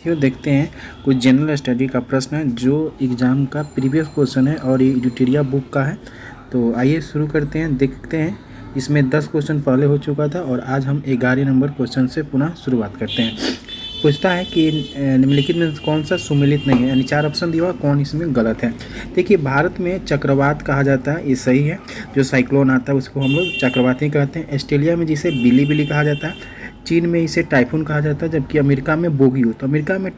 साथियों देखते हैं कुछ जनरल स्टडी का प्रश्न है जो एग्ज़ाम का प्रीवियस क्वेश्चन है और ये एडिटोरिया बुक का है। तो आइए शुरू करते हैं, देखते हैं। इसमें 10 क्वेश्चन पहले हो चुका था और आज हम 11 नंबर क्वेश्चन से पुनः शुरुआत करते हैं। पूछता है कि निम्नलिखित में कौन सा सुमेलित नहीं है, यानी 4 ऑप्शन दिया हुआ, कौन इसमें गलत है। देखिए, भारत में चक्रवात कहा जाता है, ये सही है। जो साइक्लोन आता है उसको हम लोग चक्रवात ही कहते हैं। ऑस्ट्रेलिया में जिसे बिली बिली कहा जाता है, चीन में इसे टाइफून कहा जाता है, जबकि अमेरिका में बोगी हो। तो अमेरिका में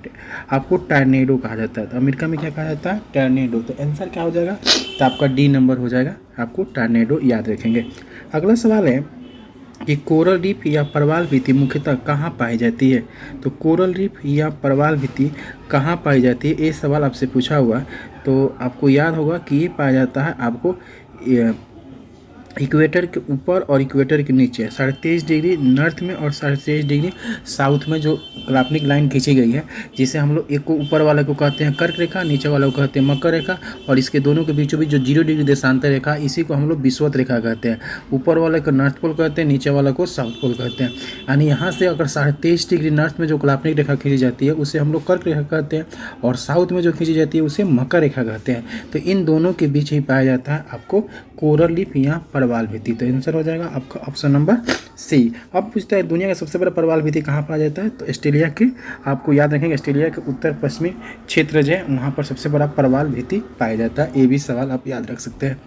आपको टर्नेडो कहा जाता है। तो अमेरिका में क्या कहा जाता है? टर्नेडो। तो आंसर क्या हो जाएगा? तो आपका डी नंबर हो जाएगा। आपको टर्नेडो याद रखेंगे। अगला सवाल है कि कोरल रीफ या प्रवाल भित्ति मुख्यतः कहाँ पाई जाती है। तो कोरल रीफ या प्रवाल भित्ति कहाँ पाई जाती है, ये सवाल आपसे पूछा हुआ। तो आपको याद होगा कि ये पाया जाता है आपको इक्वेटर के ऊपर और इक्वेटर के नीचे 23.5 डिग्री नॉर्थ में और 23.5 डिग्री साउथ में जो काल्पनिक लाइन खींची गई है, जिसे हम लोग एक को ऊपर वाले को कहते हैं कर्क रेखा, नीचे वाले को कहते हैं मकर रेखा, और इसके दोनों के बीचों बीच जो 0 डिग्री देशांतर रेखा, इसी को हम लोग विषुवत रेखा कहते हैं। ऊपर वाले को नॉर्थ पोल कहते हैं, नीचे वाले को साउथ पोल कहते हैं। यानी यहाँ से अगर 23.5 डिग्री नॉर्थ में जो काल्पनिक रेखा खींची जाती है उसे हम लोग कर्क रेखा कहते हैं, और साउथ में जो खींची जाती है उसे मकर रेखा कहते हैं। तो इन दोनों के बीच ही पाया जाता है आपको कोरल रीफ या प्रवाल भित्ति। तो आंसर हो जाएगा आपका ऑप्शन नंबर सी। अब पूछता है दुनिया का सबसे बड़ा प्रवाल भित्ति कहाँ पाया जाता है। तो ऑस्ट्रेलिया के, आपको याद रखेंगे, ऑस्ट्रेलिया के उत्तर पश्चिमी क्षेत्र जो है वहाँ पर सबसे बड़ा प्रवाल भित्ति पाया जाता है। ये भी सवाल आप याद रख सकते हैं।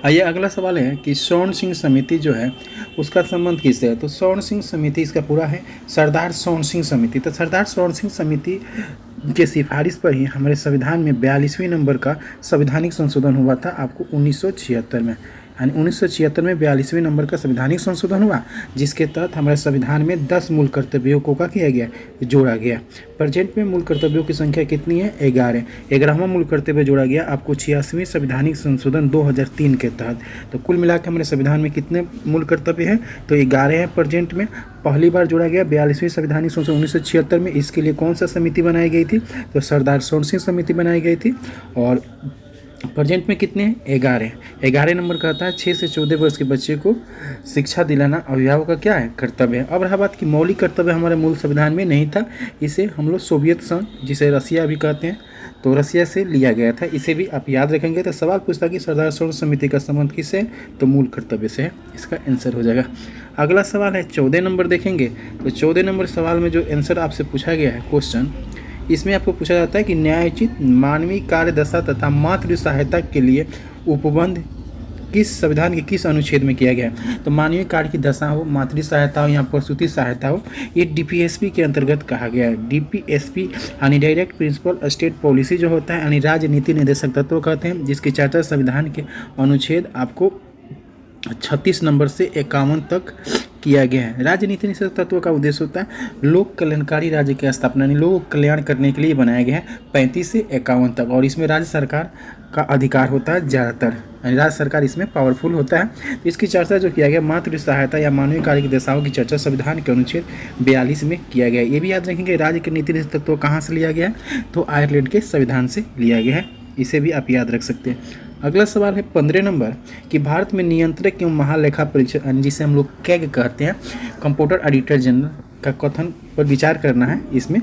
आइए अगला सवाल है कि स्वर्ण सिंह समिति जो है उसका संबंध किससे है। तो स्वर्ण सिंह समिति, इसका पूरा है सरदार स्वर्ण सिंह समिति। तो सरदार स्वर्ण सिंह समिति के सिफारिश पर ही हमारे संविधान में 42वें नंबर का संवैधानिक संशोधन हुआ था आपको 1976 में। यानी 1976 में 42वें नंबर का संवैधानिक संशोधन हुआ, जिसके तहत हमारे संविधान में 10 मूल कर्तव्यों को क्या किया गया, जोड़ा गया। प्रेजेंट में मूल कर्तव्यों की संख्या कितनी है? 11। 11वां मूल कर्तव्य जोड़ा गया आपको 86वें संवैधानिक संशोधन 2003 के तहत। तो कुल मिलाकर हमारे संविधान में कितने मूल कर्तव्य हैं? तो 11 हैं प्रेजेंट में। पहली बार जोड़ा गया 42वें संवैधानिक संशोधन 1976 में। इसके लिए कौन सा समिति बनाई गई थी? तो सरदार स्वर्ण सिंह समिति बनाई गई थी। और प्रेजेंट में कितने हैं? 11। 11 नंबर कहता है 6 से 14 वर्ष के बच्चे को शिक्षा दिलाना अभिभावक का क्या है? कर्तव्य है। अब रहा बात की मौलिक कर्तव्य हमारे मूल संविधान में नहीं था, इसे हम लोग सोवियत संघ, जिसे रसिया भी कहते हैं, तो रसिया से लिया गया था। इसे भी आप याद रखेंगे। तो सवाल पूछता कि सरदार स्वर्ण समिति का संबंध किससे है? तो मूल कर्तव्य से है। इसका आंसर हो जाएगा। अगला सवाल है 14 नंबर देखेंगे। तो 14 नंबर सवाल में जो आंसर आपसे पूछा गया है क्वेश्चन, इसमें आपको पूछा जाता है कि न्यायोचित मानवीय कार्य दशा तथा मातृ सहायता के लिए उपबंध किस संविधान के किस अनुच्छेद में किया गया है। तो मानवीय कार्य की दशा हो, मातृ सहायता हो या प्रसूति सहायता हो, ये डीपीएसपी के अंतर्गत कहा गया है। डीपीएसपी यानी डायरेक्ट प्रिंसिपल स्टेट पॉलिसी जो होता है, यानी राज्य नीति निर्देशक तत्व कहते हैं, जिसकी चर्चा संविधान के अनुच्छेद आपको 36 नंबर से 51 तक किया गया है। राजनीति निषेध तत्व का उद्देश्य होता है लोक कल्याणकारी राज्य की स्थापना, यानी लोक कल्याण करने के लिए बनाया गया है 35 से 51 तक। और इसमें राज्य सरकार का अधिकार होता है ज़्यादातर, यानी राज्य सरकार इसमें पावरफुल होता है। तो इसकी चर्चा जो किया गया मातृ सहायता या मानवीय कार्य की दशाओं की चर्चा संविधान के अनुच्छेद 42 में किया गया है। ये भी याद रखेंगे राज्य के नीति निषेध तत्व कहाँ से लिया गया है? तो आयरलैंड के संविधान से लिया गया है। इसे भी आप याद रख सकते हैं। अगला सवाल है 15 नंबर कि भारत में नियंत्रक एवं महालेखा परीक्षक, जिसे हम लोग कैग कहते हैं, कंप्यूटर ऑडिटर जनरल का कथन पर विचार करना है। इसमें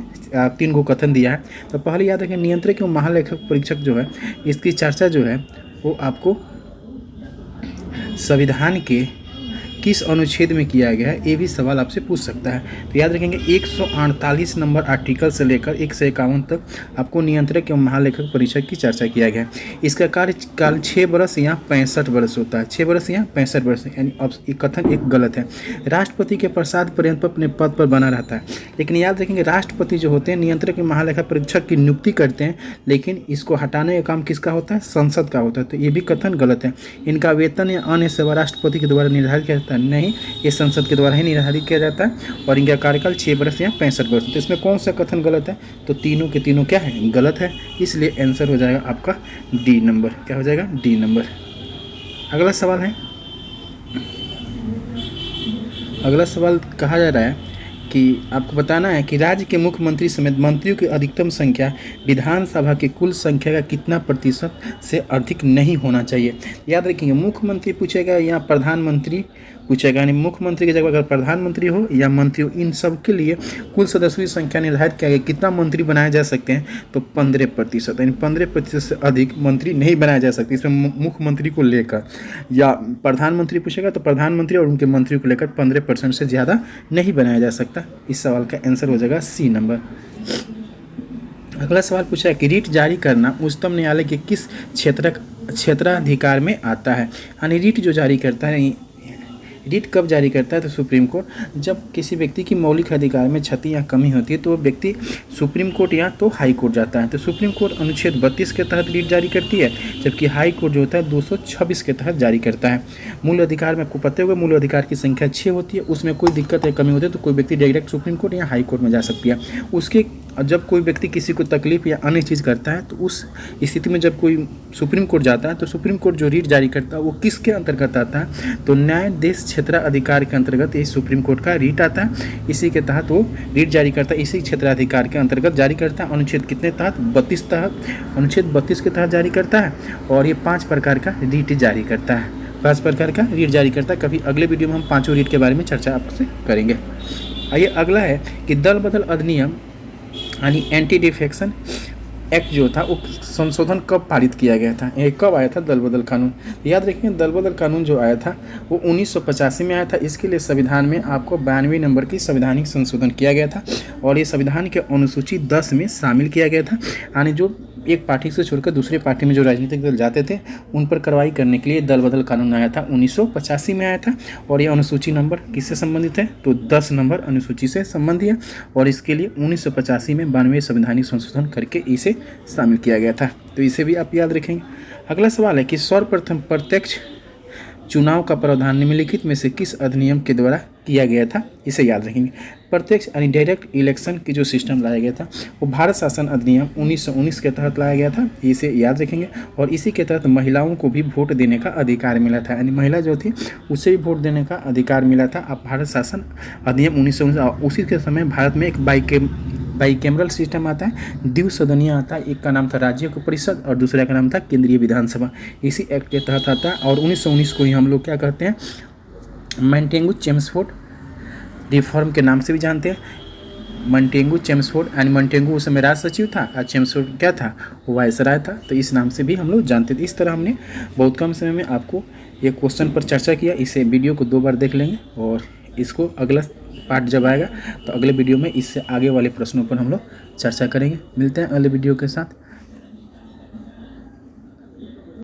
3 गो कथन दिया है। तो पहले याद रखें नियंत्रक एवं महालेखक परीक्षक जो है, इसकी चर्चा जो है वो आपको संविधान के किस अनुच्छेद में किया गया है, ये भी सवाल आपसे पूछ सकता है। तो याद रखेंगे 148 नंबर आर्टिकल से लेकर 151 तक आपको नियंत्रक एवं महालेखक परीक्षक की चर्चा किया गया है। इसका कार्यकाल 6 वर्ष या 65 वर्ष होता है। 6 वर्ष या 65 वर्ष, यानी अब ये कथन एक गलत है। राष्ट्रपति के प्रसाद पर्यंत अपने पद पर बना रहता है। लेकिन याद रखेंगे राष्ट्रपति जो होते हैं नियंत्रक एवं महालेखा परीक्षक की नियुक्ति करते हैं, लेकिन इसको हटाने का काम किसका होता है? संसद का होता है। तो ये भी कथन गलत है। इनका वेतन या अन्य सेवा राष्ट्रपति के द्वारा निर्धारित किया नहीं, ये संसद के द्वारा ही निर्धारित किया जाता है। और इनका कार्यकाल 6 वर्ष या 65 वर्ष। तो इसमें कौन सा कथन गलत है? तो तीनों के तीनों क्या है? गलत है। इसलिए आंसर हो जाएगा आपका डी नंबर। क्या हो जाएगा? D number. अगला सवाल है, अगला सवाल कहा जा रहा है कि आपको बताना है कि राज्य के मुख्यमंत्री समेत मंत्रियों की अधिकतम संख्या विधानसभा की कुल संख्या का कितना प्रतिशत से अधिक नहीं होना चाहिए। याद रखेंगे मुख्यमंत्री पूछेगा या प्रधानमंत्री पूछेगा। यानी मुख्यमंत्री की जगह अगर प्रधानमंत्री हो या मंत्री हो, इन सब के लिए कुल सदस्यों की संख्या निर्धारित किया गया। कितना मंत्री बनाए जा सकते हैं? तो 15%। यानी 15% से अधिक मंत्री नहीं बनाए जा सकते। इसमें मुख्यमंत्री को लेकर या प्रधानमंत्री पूछेगा तो प्रधानमंत्री और उनके मंत्रियों को लेकर 15% से ज़्यादा नहीं बनाया जा सकता। इस सवाल का आंसर हो जाएगा सी नंबर। अगला सवाल पूछा है कि रीट जारी करना उच्चतम न्यायालय के किस क्षेत्राधिकार में आता है? यानी रीट जो जारी करता है, रीट कब जारी करता है? तो सुप्रीम कोर्ट जब किसी व्यक्ति की मौलिक अधिकार में क्षति या कमी होती है तो वो व्यक्ति सुप्रीम कोर्ट या तो हाई कोर्ट जाता है। तो सुप्रीम कोर्ट अनुच्छेद 32 के तहत रीट जारी करती है, जबकि हाई कोर्ट जो होता है 226 के तहत जारी करता है। मूल अधिकार में आपको पता होगा, मूल अधिकार की संख्या 6 होती है। उसमें कोई दिक्कत या कमी होती है तो कोई व्यक्ति डायरेक्ट सुप्रीम कोर्ट या हाई कोर्ट में जा सकती है। उसके जब कोई व्यक्ति किसी को तकलीफ या अन्य चीज़ करता है तो उस स्थिति में जब कोई सुप्रीम कोर्ट जाता है तो सुप्रीम कोर्ट जो रीट जारी करता है वो किसके अंतर्गत आता है? तो न्यायाधीश क्षेत्राधिकार के अंतर्गत ये सुप्रीम कोर्ट का रीट आता है। इसी के तहत वो रीट जारी करता है, इसी क्षेत्राधिकार के अंतर्गत जारी करता है। अनुच्छेद कितने तहत? 32 तहत, अनुच्छेद 32 के तहत जारी करता है। और ये 5 प्रकार का रीट जारी करता है, 5 प्रकार का रीट जारी करता है। कभी अगले वीडियो में हम 5 रीट के बारे में चर्चा आपसे करेंगे। आइए अगला है कि दल बदल अधिनियम यानी एंटी डिफेक्शन एक्ट जो था वो संशोधन कब पारित किया गया था? ये कब आया था दल बदल कानून? याद रखिए, दल बदल कानून जो आया था वो 1985 में आया था। इसके लिए संविधान में आपको 92 नंबर की संवैधानिक संशोधन किया गया था और ये संविधान के अनुसूची 10 में शामिल किया गया था। यानी जो एक पार्टी से छोड़कर दूसरे पार्टी में जो राजनीतिक दल जाते थे उन पर कार्रवाई करने के लिए दल बदल कानून आया था, 1985 में आया था। और ये अनुसूची नंबर किससे संबंधित है? तो 10 नंबर अनुसूची से संबंधित है और इसके लिए 1985 में 92 संवैधानिक संशोधन करके इसे शामिल किया गया था। तो इसे भी आप याद रखेंगे। अगला सवाल है कि सर्वप्रथम प्रत्यक्ष चुनाव का प्रावधान निम्नलिखित में से किस अधिनियम के द्वारा किया गया था? इसे याद रखेंगे। प्रत्यक्ष यानी डायरेक्ट इलेक्शन की जो सिस्टम लाया गया था वो भारत शासन अधिनियम 1919 के तहत लाया गया था, इसे याद रखेंगे। और इसी के तहत महिलाओं को भी वोट देने का अधिकार मिला था, यानी महिला जो थी उसे भी वोट देने का अधिकार मिला था। अब भारत शासन अधिनियम 1919, उसी के समय भारत में एक बाईकैमरल सिस्टम आता है, द्विसदनीय आता है। एक का नाम था राज्य परिषद और दूसरा का नाम था केंद्रीय विधानसभा। इसी एक्ट के तहत आता है और 1919 को ही हम लोग क्या कहते हैं? मैंटेगू-चेम्सफोर्ड रिफॉर्म के नाम से भी जानते हैं। मैंटेगू-चेम्सफोर्ड यानी मैंटेगू उस समय राज सचिव था और चेम्सफोर्ड क्या था? वो वायसराय था। तो इस नाम से भी हम लोग जानते थे। इस तरह हमने बहुत कम समय में आपको ये क्वेश्चन पर चर्चा किया। इसे वीडियो को 2 बार देख लेंगे और इसको अगला पार्ट जब आएगा तो अगले वीडियो में इससे आगे वाले प्रश्नों पर हम लोग चर्चा करेंगे। मिलते हैं अगले वीडियो के साथ।